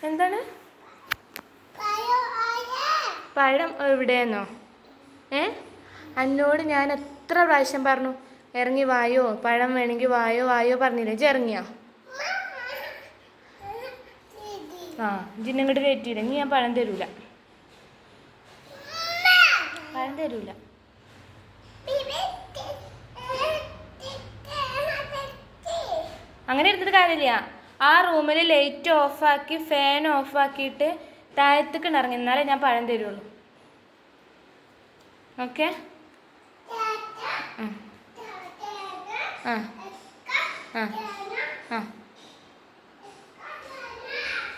എന്താണ്? പഴം എവിടെയെന്നോ? എന്നോട് ഞാൻ എത്ര പ്രാവശ്യം പറഞ്ഞു ഇറങ്ങി വായോ, പഴം വേണമെങ്കിൽ വായോ വായോ പറഞ്ഞില്ലേ? ഇജ്ജ് ഇറങ്ങിയോ? ഇങ്ങോട്ട് കയറ്റിയില്ല. ഇനി ഞാൻ പഴം തരൂല. അങ്ങനെ എടുത്തിട്ട് കാര്യമില്ല. ആ റൂമിൽ ലൈറ്റ് ഓഫാക്കി ഫാൻ ഓഫാക്കിയിട്ട് താഴത്തേക്ക് ഇറങ്ങി, എന്നാലേ ഞാൻ പഴം തരുള്ളൂ. ഓക്കെ? ആ ആ ആ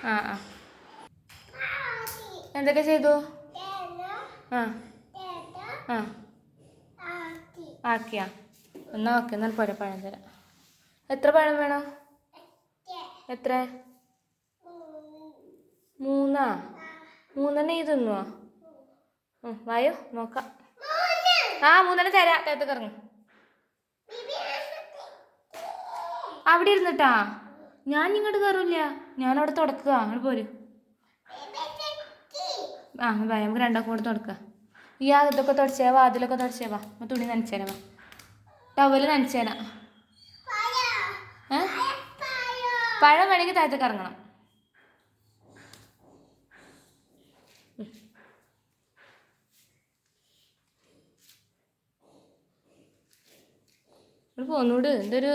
ആ ആ എന്തൊക്കെ ചെയ്തു? ആ ആ ആക്കിയാ? എന്നാ ഓക്കെ, എന്നാൽ പോരെ, പഴം തരാം. എത്ര പഴം വേണം? എത്ര? 3? 3 ഈ തിന്നുവോ? വായോ നോക്കാം. 3 തരാം. അകത്തേക്ക് ഇറങ്ങും. അവിടെ ഇരുന്നിട്ടാ? ഞാൻ ഇങ്ങോട്ട് കയറില്ല, ഞാൻ അവിടെ തുടക്കുക. അങ്ങോട്ട് പോര്. വായ, നമുക്ക് രണ്ടാക്കും കൂടെ തുടക്കുക. ഈ ഇതൊക്കെ തുടച്ചേവാ, വാതിലൊക്കെ തുടച്ചേവാ. തുണി നനച്ചേരാ, ടവല് നനച്ചേരാ. പഴം വേണമെങ്കിൽ താഴത്തേക്ക് ഇറങ്ങണം. പോന്നൂട്. എന്തൊരു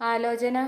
ആലോചന.